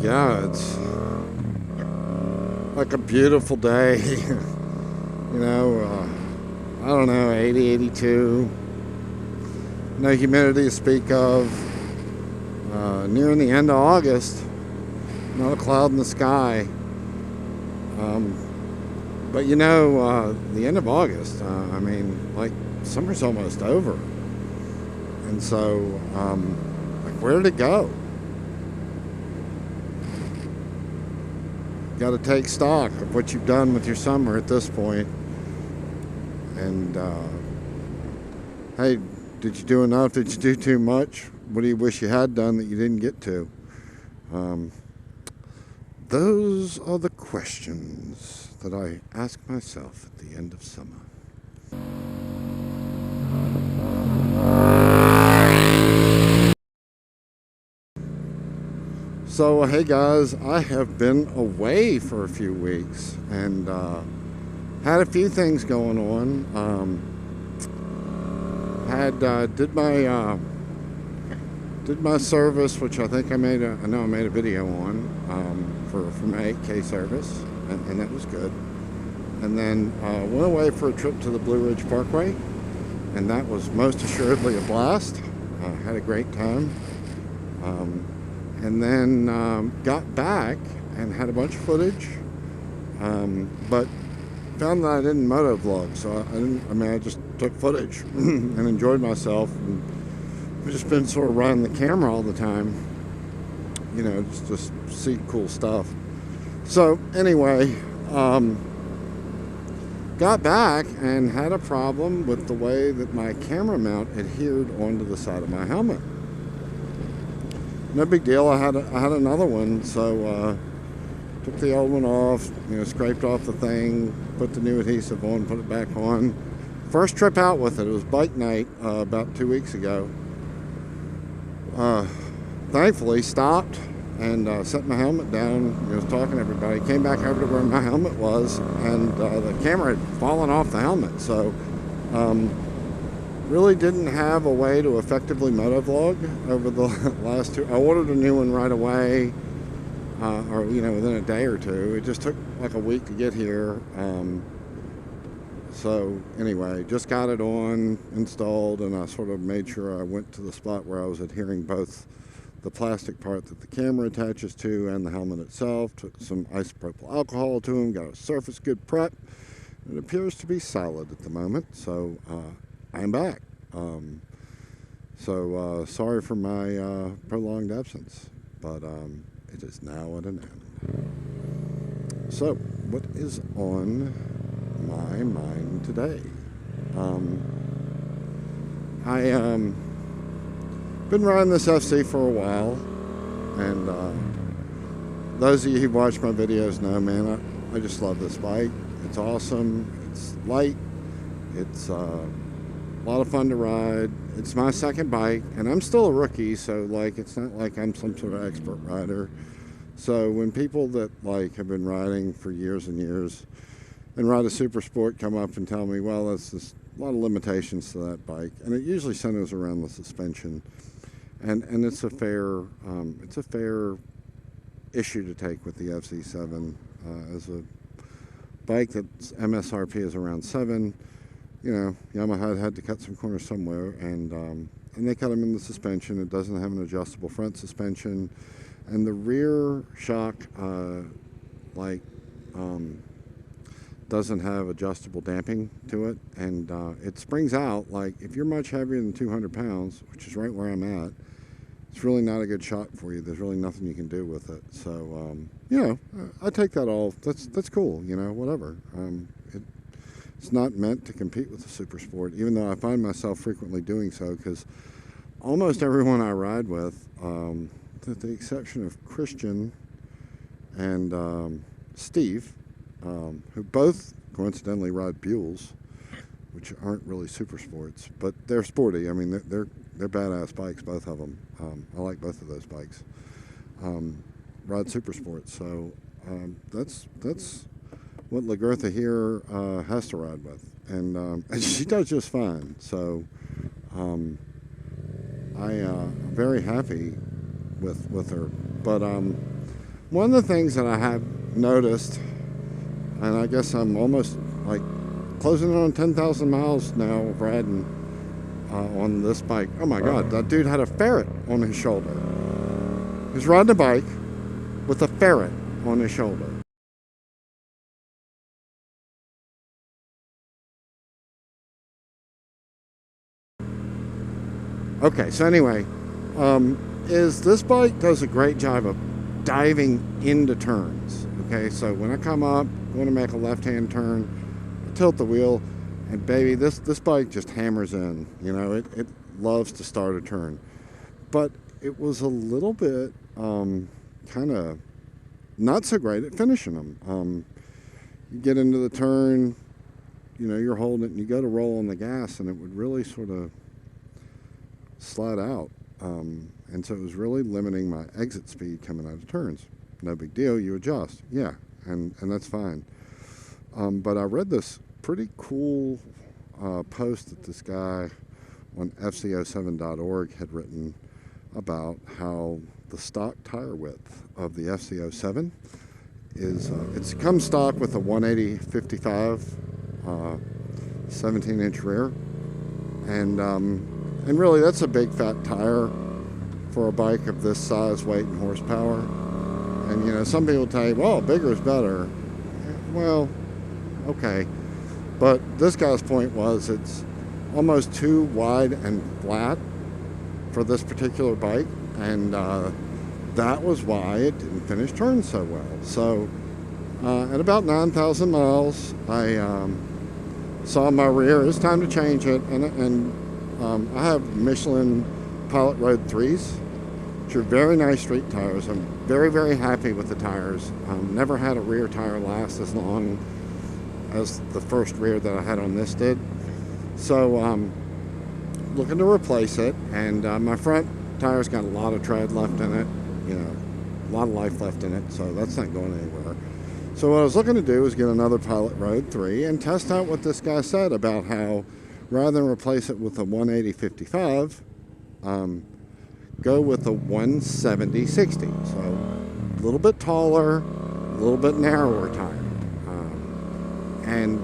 Yeah, it's like a beautiful day. I don't know, 80, 82. No humidity to speak of. Nearing the end of August. Not a cloud in the sky. But the end of August, like summer's almost over. And so, where did it go? Got to take stock of what you've done with your summer at this point. And, hey, did you do enough? Did you do too much? What do you wish you had done that you didn't get to? Those are the questions that I ask myself at the end of summer. So, hey guys, I have been away for a few weeks and had a few things going on. Did my service, which I think I made a video on for my 8K service, and that was good. And then went away for a trip to the Blue Ridge Parkway, and that was most assuredly a blast. Had a great time. And then got back and had a bunch of footage, but found that I didn't moto vlog, so I just took footage and enjoyed myself. And I've just been sort of running the camera all the time, just see cool stuff. So anyway, got back and had a problem with the way that my camera mount adhered onto the side of my helmet. No big deal. I had another one, so took the old one off, scraped off the thing, put the new adhesive on, put it back on. First trip out with it. It was bike night about 2 weeks ago. Thankfully, stopped and set my helmet down. Was talking to everybody. Came back over to where my helmet was, and the camera had fallen off the helmet. So. Really didn't have a way to effectively motovlog over the last two. I ordered a new one right away, or within a day or two. It just took like a week to get here. So anyway, just got it on, installed, and I sort of made sure I went to the spot where I was adhering both the plastic part that the camera attaches to and the helmet itself. Took some isopropyl alcohol to them, got a surface good prep. It appears to be solid at the moment, so I'm back. Sorry for my prolonged absence, but it is now at an end. So, what is on my mind today? I been riding this FC for a while, and those of you who watch my videos know, man, I just love this bike. It's awesome. It's light. It's a lot of fun to ride. It's my second bike, and I'm still a rookie, so it's not like I'm some sort of expert rider. So when people that have been riding for years and years and ride a super sport come up and tell me, well, there's a lot of limitations to that bike, and it usually centers around the suspension, and it's a fair issue to take with the FC7 as a bike that's MSRP is around 7. Yamaha had to cut some corners somewhere, and they cut them in the suspension. It doesn't have an adjustable front suspension, and the rear shock doesn't have adjustable damping to it, and it springs out. If you're much heavier than 200 pounds, which is right where I'm at, it's really not a good shock for you. There's really nothing you can do with it. So I take that all. That's cool. Whatever. It's not meant to compete with the super sport, even though I find myself frequently doing so, because almost everyone I ride with, with the exception of Christian and Steve, who both coincidentally ride Buells, which aren't really super sports, but they're sporty. I mean, they're badass bikes, both of them. I like both of those bikes. Ride super sports, so that's what LaGertha here has to ride with, and she does just fine. So I'm very happy with her. But One of the things that I have noticed, and I guess I'm almost like closing in on 10,000 miles now of riding on this bike. Oh my God, that dude had a ferret on his shoulder. He was riding a bike with a ferret on his shoulder. Okay, so anyway, is this bike does a great job of diving into turns. Okay, so when I come up, going to make a left-hand turn, I tilt the wheel, and baby, this bike just hammers in. You know, it loves to start a turn. But it was a little bit kind of not so great at finishing them. You get into the turn, you know, you're holding it, and you go to roll on the gas, and it would really sort of slide out. And so it was really limiting my exit speed coming out of turns. No big deal, you adjust. Yeah, and that's fine. But I read this pretty cool post that this guy on fco7.org had written about how the stock tire width of the FCO7 is, it's come stock with a 180/55 17-inch rear. And really, that's a big fat tire for a bike of this size, weight, and horsepower. And you know, some people tell you, well, bigger is better. Well, okay. But this guy's point was it's almost too wide and flat for this particular bike. And that was why it didn't finish turns so well. So at about 9,000 miles, I saw my rear. It's time to change it. And I have Michelin Pilot Road 3s, which are very nice street tires. I'm very, very happy with the tires. Never had a rear tire last as long as the first rear that I had on this did. So looking to replace it, and my front tire's got a lot of tread left in it, you know, a lot of life left in it, so that's not going anywhere. So what I was looking to do was get another Pilot Road 3 and test out what this guy said about how rather than replace it with a 180/55, go with a 170/60. So a little bit taller, a little bit narrower tire. And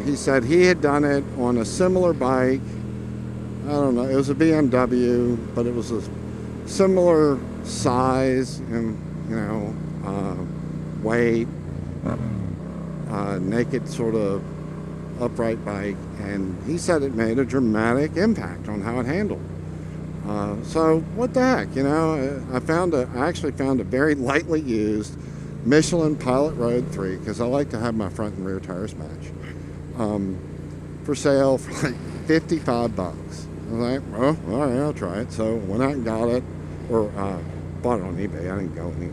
he said he had done it on a similar bike. I don't know, it was a BMW, but it was a similar size and, you know, weight, naked sort of upright bike, and he said it made a dramatic impact on how it handled. So what the heck, you know, I actually found a very lightly used Michelin Pilot Road 3, because I like to have my front and rear tires match, for sale for like 55 bucks. I was like, well, all right, I'll try it. So went out and got it, or bought it on eBay. I didn't go anywhere.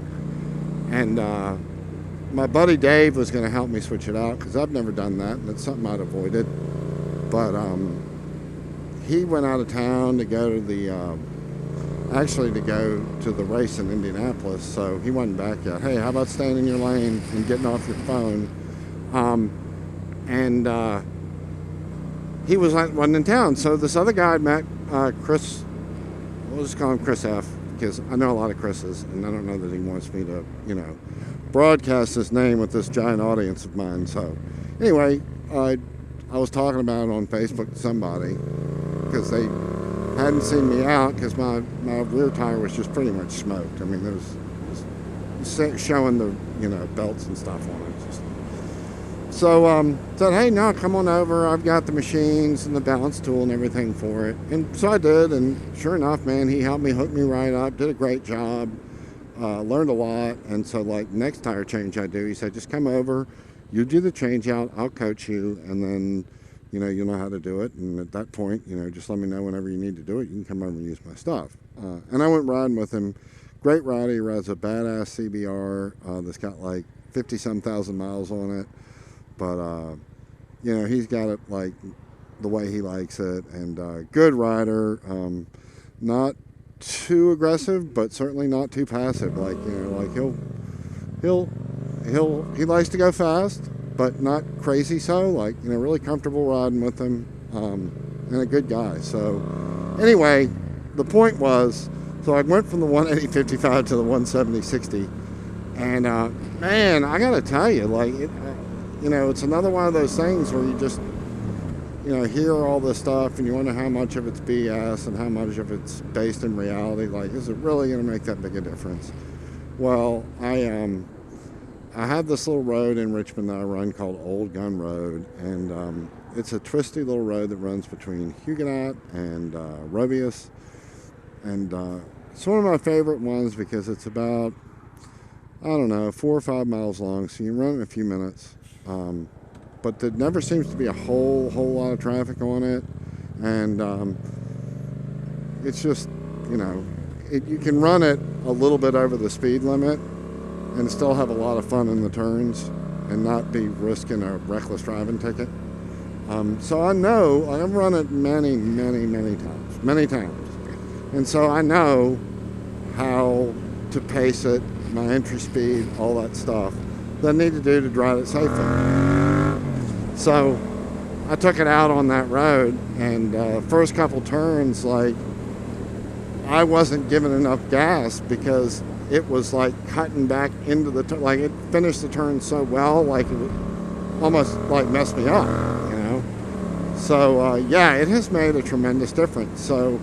And my buddy Dave was going to help me switch it out, because I've never done that, and it's something I'd avoided. But he went out of town to go to the race in Indianapolis, so he wasn't back yet. Hey, how about staying in your lane and getting off your phone? He wasn't in town, so this other guy I'd met, Chris, we'll just call him Chris F, because I know a lot of Chris's, and I don't know that he wants me to, you know, broadcast his name with this giant audience of mine. So anyway, I was talking about it on Facebook to somebody, because they hadn't seen me out, because my rear tire was just pretty much smoked. I mean, it was showing the, you know, belts and stuff on it. So said, hey, no, come on over. I've got the machines and the balance tool and everything for it. And so I did, and sure enough, man, he helped me hook me right up, did a great job, learned a lot. And so, like, next tire change I do, he said, just come over, you do the change out, I'll coach you, and then, you know, you'll know how to do it. And at that point, you know, just let me know whenever you need to do it. You can come over and use my stuff. And I went riding with him. Great rider. He rides a badass CBR that's got like 50-some thousand miles on it. But, you know, he's got it like the way he likes it. And good rider. Not too aggressive, but certainly not too passive. Like, you know, like he likes to go fast, but not crazy so. Like, you know, really comfortable riding with him, and a good guy. So anyway, the point was, so I went from the 180/55 to the 170/60, And man, I gotta tell you, like, you know, it's another one of those things where you just, you know, hear all this stuff and you wonder how much of it's BS and how much of it's based in reality. Like, is it really going to make that big a difference? Well, I have this little road in Richmond that I run called Old Gun Road, and it's a twisty little road that runs between Huguenot and Robius, and it's one of my favorite ones because it's about, I don't know, 4 or 5 miles long, so you can run it in a few minutes. But there never seems to be a whole lot of traffic on it, and it's just, you know, you can run it a little bit over the speed limit and still have a lot of fun in the turns and not be risking a reckless driving ticket. So I know, I've run it many times, and so I know how to pace it, my entry speed, all that stuff that I need to do to drive it safely. So I took it out on that road, and first couple turns, like, I wasn't giving enough gas because it was like cutting back into the like it finished the turn so well, like it almost like messed me up, you know. So yeah, it has made a tremendous difference. So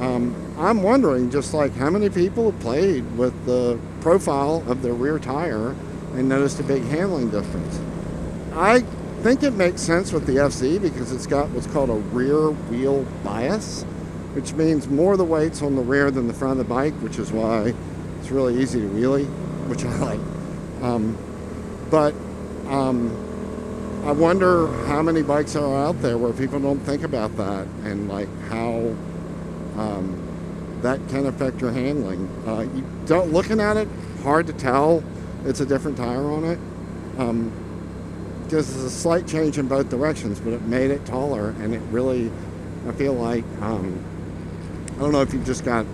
I'm wondering, just like, how many people have played with the profile of their rear tire and noticed a big handling difference. I think it makes sense with the FC because it's got what's called a rear wheel bias, which means more of the weight's on the rear than the front of the bike, which is why it's really easy to wheelie, which I like. But I wonder how many bikes are out there where people don't think about that, and like how that can affect your handling. You don't, looking at it, hard to tell it's a different tire on it. Because there's a slight change in both directions, but it made it taller, and it really, I feel like, I don't know if you've just got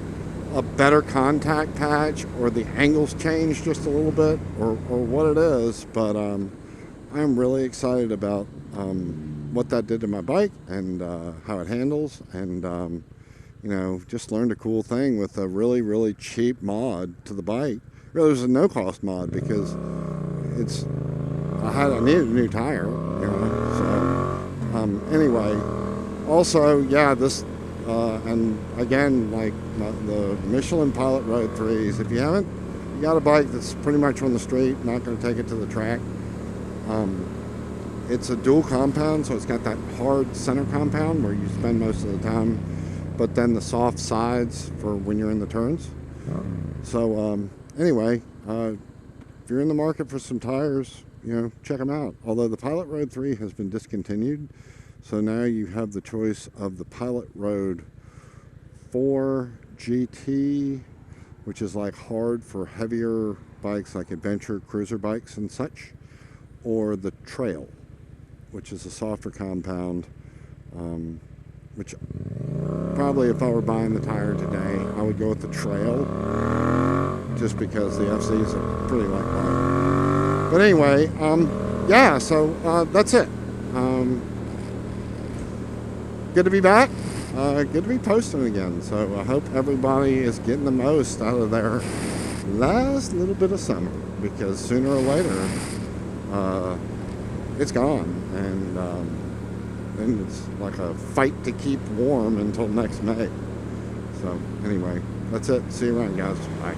a better contact patch or the angles changed just a little bit, or what it is, but I'm really excited about what that did to my bike and how it handles, and you know, just learned a cool thing with a really cheap mod to the bike. Really, it was a no-cost mod because it's, I needed a new tire, you know. So anyway, also, yeah, this and again, like the Michelin Pilot Road 3s, if you haven't, you got a bike that's pretty much on the street, not going to take it to the track. It's a dual compound, so it's got that hard center compound where you spend most of the time, but then the soft sides for when you're in the turns. So anyway, if you're in the market for some tires, you know, check them out. Although the Pilot Road 3 has been discontinued, so now you have the choice of the Pilot Road 4 GT, which is like hard for heavier bikes like adventure cruiser bikes and such, or the Trail, which is a softer compound, which probably if I were buying the tire today, I would go with the Trail, just because the FCs are pretty lightweight. But anyway, yeah, so that's it. Good to be back. Good to be posting again. So I hope everybody is getting the most out of their last little bit of summer, because sooner or later, it's gone, and then it's like a fight to keep warm until next May. So anyway, that's it. See you around, guys. Bye.